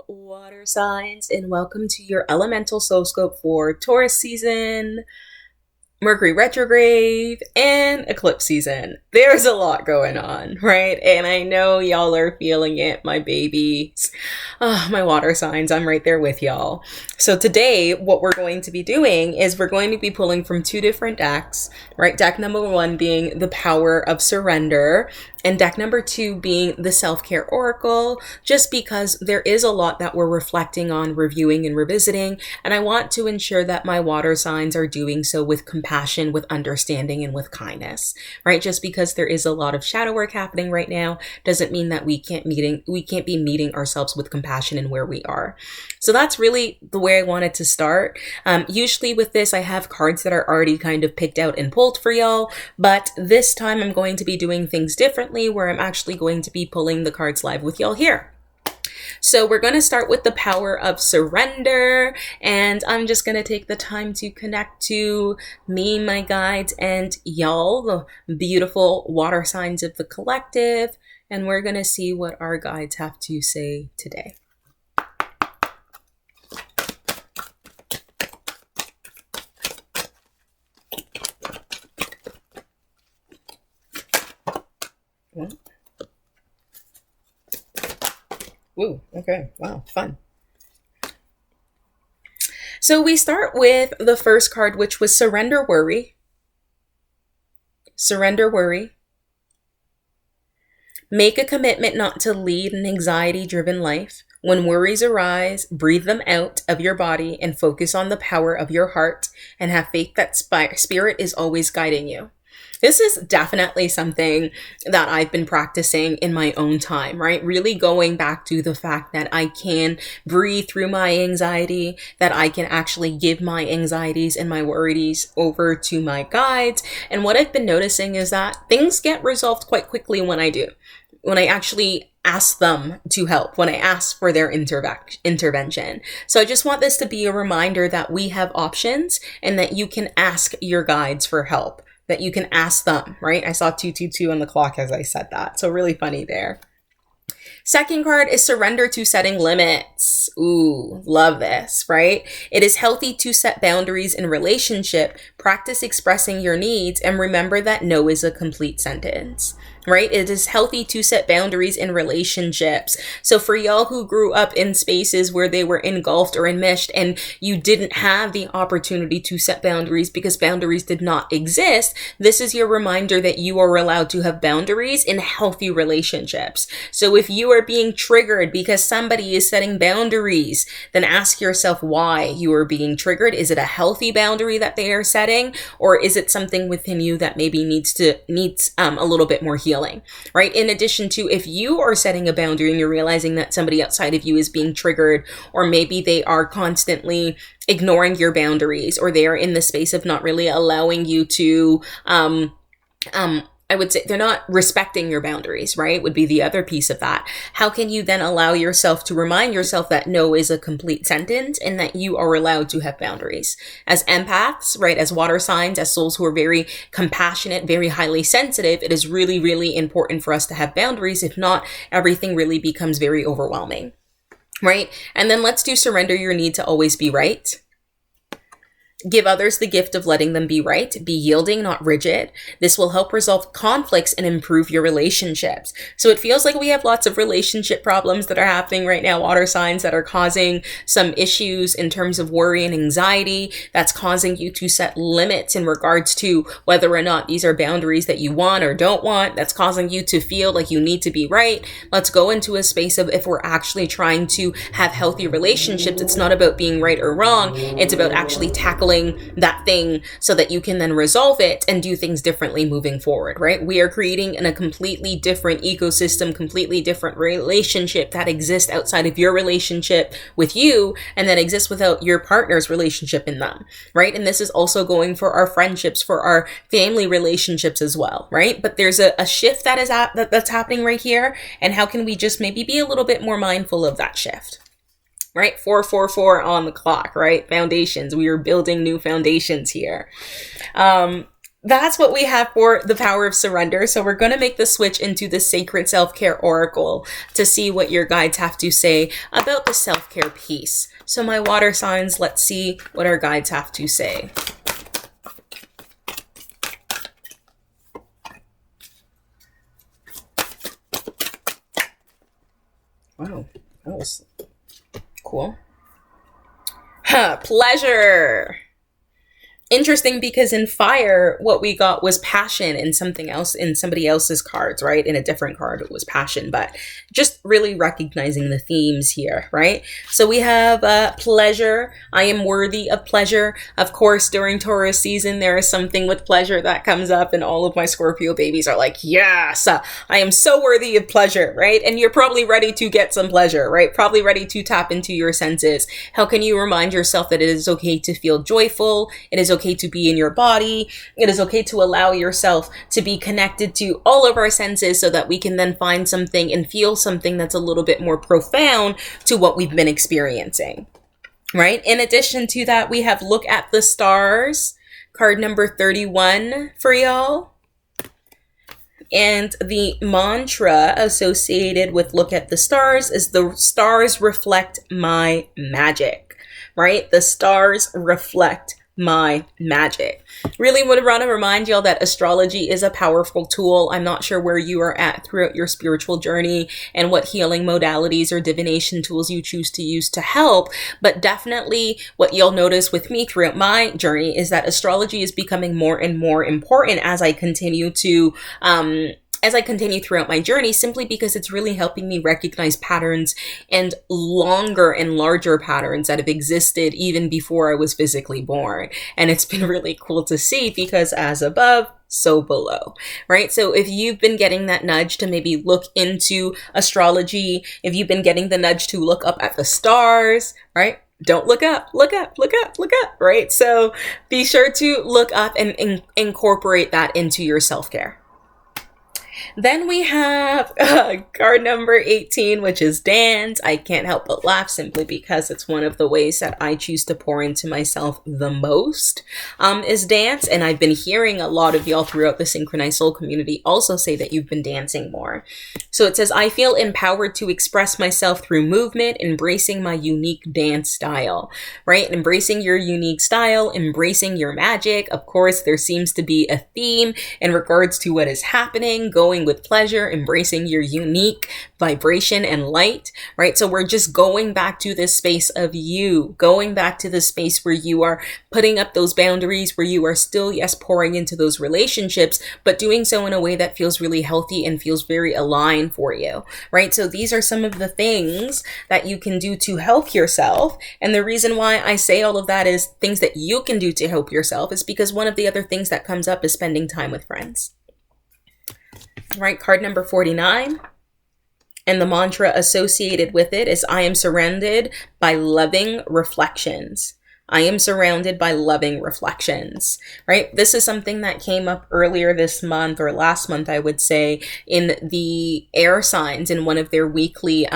Water signs, and welcome to your elemental Soulscope for Taurus season, Mercury retrograde, and Eclipse season. There's a lot going on, right? And I know y'all are feeling it, my babies. Oh, my water signs, I'm right there with y'all. So today, what we're going to be doing is we're going to be pulling from two different decks, right? Deck number one being the power of surrender, and deck number two being the self-care oracle, just because there is a lot that we're reflecting on, reviewing, and revisiting. And I want to ensure that my water signs are doing so with compassion, with understanding, and with kindness, right? Just because there is a lot of shadow work happening right now doesn't mean that we can't be meeting ourselves with compassion in where we are. So that's really the way I wanted to start. Usually with this, I have cards that are already kind of picked out and pulled for y'all, but this time I'm going to be doing things differently, where I'm actually going to be pulling the cards live with y'all here. So we're going to start with the power of surrender, and I'm just going to take the time to connect to me, my guides, and y'all, the beautiful water signs of the collective, and we're going to see what our guides have to say today. Ooh, okay. Wow, fun. So we start with the first card, which was Surrender Worry. Surrender Worry. Make a commitment not to lead an anxiety-driven life. When worries arise, breathe them out of your body and focus on the power of your heart, and have faith that spirit is always guiding you. This is definitely something that I've been practicing in my own time, right? Really going back to the fact that I can breathe through my anxiety, that I can actually give my anxieties and my worries over to my guides. And what I've been noticing is that things get resolved quite quickly when I do. When I actually ask them to help, when I ask for their intervention. So I just want this to be a reminder that we have options and that you can ask your guides for help, that you can ask them, right? I saw 222 on the clock as I said that. So really funny there. Second card is surrender to setting limits. Ooh, love this, right? It is healthy to set boundaries in relationship, practice expressing your needs, and remember that no is a complete sentence, right? It is healthy to set boundaries in relationships. So for y'all who grew up in spaces where they were engulfed or enmeshed and you didn't have the opportunity to set boundaries because boundaries did not exist, this is your reminder that you are allowed to have boundaries in healthy relationships. So if you are being triggered because somebody is setting boundaries, then ask yourself why you are being triggered. Is it a healthy boundary that they are setting, or is it something within you that maybe needs a little bit more healing, right? In addition to, if you are setting a boundary and you're realizing that somebody outside of you is being triggered, or maybe they are constantly ignoring your boundaries, or they are in the space of not really allowing you to, I would say they're not respecting your boundaries, right? Would be the other piece of that. How can you then allow yourself to remind yourself that no is a complete sentence and that you are allowed to have boundaries? As empaths, right? As water signs, as souls who are very compassionate, very highly sensitive, it is really, really important for us to have boundaries. If not, everything really becomes very overwhelming, right? And then let's do surrender your need to always be right. Give others the gift of letting them be right. Be yielding, not rigid. This will help resolve conflicts and improve your relationships. So it feels like we have lots of relationship problems that are happening right now, water signs, that are causing some issues in terms of worry and anxiety. That's causing you to set limits in regards to whether or not these are boundaries that you want or don't want. That's causing you to feel like you need to be right. Let's go into a space of, if we're actually trying to have healthy relationships, it's not about being right or wrong. It's about actually tackling that thing so that you can then resolve it and do things differently moving forward, right? We are creating in a completely different ecosystem, completely different relationship that exists outside of your relationship with you and that exists without your partner's relationship in them, right? And this is also going for our friendships, for our family relationships as well, right? But there's a shift that's happening right here. And how can we just maybe be a little bit more mindful of that shift? Right? 444 on the clock, right? Foundations. We are building new foundations here. that's what we have for the power of surrender. So we're going to make the switch into the sacred self-care oracle to see what your guides have to say about the self-care piece. So my water signs, let's see what our guides have to say. Wow, that was cool. Pleasure. Interesting, because in fire, what we got was passion in something else, in somebody else's cards, right? In a different card, it was passion, but just really recognizing the themes here, right? So we have pleasure. I am worthy of pleasure. Of course, during Taurus season, there is something with pleasure that comes up, and all of my Scorpio babies are like, yes, I am so worthy of pleasure, right? And you're probably ready to get some pleasure, right? Probably ready to tap into your senses. How can you remind yourself that it is okay to feel joyful? It is okay to be in your body. It is okay to allow yourself to be connected to all of our senses so that we can then find something and feel something that's a little bit more profound to what we've been experiencing, right? In addition to that, we have look at the stars, card number 31 for y'all. And the mantra associated with look at the stars is the stars reflect my magic, right? The stars reflect my magic. Really would want to remind y'all that astrology is a powerful tool. I'm not sure where you are at throughout your spiritual journey and what healing modalities or divination tools you choose to use to help, but definitely what you'll notice with me throughout my journey is that astrology is becoming more and more important as I continue throughout my journey, simply because it's really helping me recognize patterns and longer and larger patterns that have existed even before I was physically born. And it's been really cool to see, because as above, so below, right? So if you've been getting that nudge to maybe look into astrology, if you've been getting the nudge to look up at the stars, right? Don't look up, look up, look up, look up, right? So be sure to look up and incorporate that into your self-care. Then we have card number 18, which is dance. I can't help but laugh simply because it's one of the ways that I choose to pour into myself the most, is dance. And I've been hearing a lot of y'all throughout the Synchronized Soul community also say that you've been dancing more. So it says, I feel empowered to express myself through movement, embracing my unique dance style, right? Embracing your unique style, embracing your magic. Of course, there seems to be a theme in regards to what is happening, going with pleasure, embracing your unique vibration and light, right? So we're just going back to this space of you, going back to the space where you are putting up those boundaries, where you are still, yes, pouring into those relationships, but doing so in a way that feels really healthy and feels very aligned for you, right? So these are some of the things that you can do to help yourself. And the reason why I say all of that is things that you can do to help yourself is because one of the other things that comes up is spending time with friends. Right, card number 49. And the mantra associated with it is, I am surrounded by loving reflections. I am surrounded by loving reflections, right? This is something that came up earlier this month, or last month, I would say, in the air signs in one of their weekly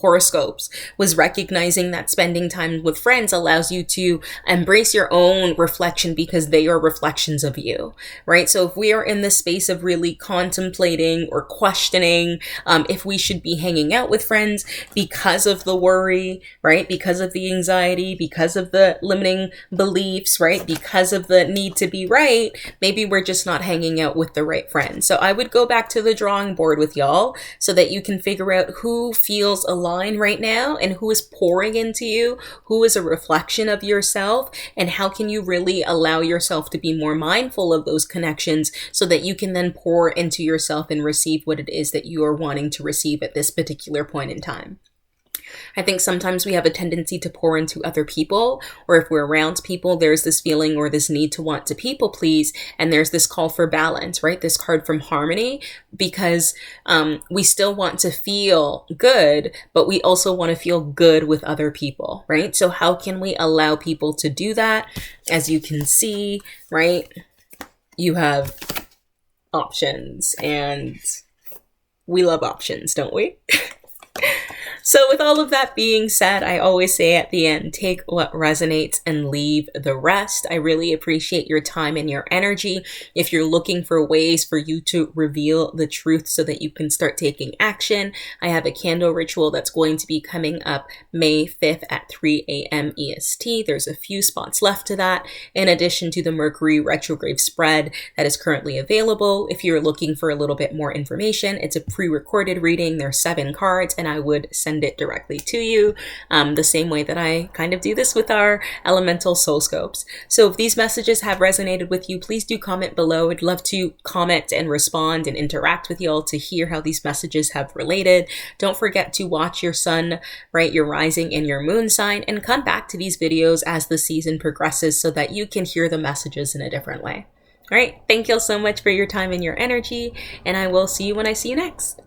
horoscopes, was recognizing that spending time with friends allows you to embrace your own reflection because they are reflections of you, right? So if we are in the space of really contemplating or questioning if we should be hanging out with friends because of the worry, right? Because of the anxiety, because of the limiting beliefs, right? Because of the need to be right, maybe we're just not hanging out with the right friends. So I would go back to the drawing board with y'all so that you can figure out who feels alive right now and who is pouring into you, who is a reflection of yourself, and how can you really allow yourself to be more mindful of those connections so that you can then pour into yourself and receive what it is that you are wanting to receive at this particular point in time. I think sometimes we have a tendency to pour into other people, or if we're around people, there's this feeling or this need to want to people please, and there's this call for balance, right? This card from Harmony, because we still want to feel good, but we also want to feel good with other people, right? So how can we allow people to do that? As you can see, right, you have options, and we love options, don't we? So, with all of that being said, I always say at the end, take what resonates and leave the rest. I really appreciate your time and your energy. If you're looking for ways for you to reveal the truth so that you can start taking action, I have a candle ritual that's going to be coming up May 5th at 3 a.m. EST. There's a few spots left to that, in addition to the Mercury retrograde spread that is currently available. If you're looking for a little bit more information, it's a pre-recorded reading. There's 7 cards, and I would send it directly to you, the same way that I kind of do this with our elemental soul scopes. So if these messages have resonated with you, please do comment below. I'd love to comment and respond and interact with y'all to hear how these messages have related. Don't forget to watch your sun, right, your rising and your moon sign, and come back to these videos as the season progresses so that you can hear the messages in a different way. All right, thank y'all so much for your time and your energy, and I will see you when I see you next.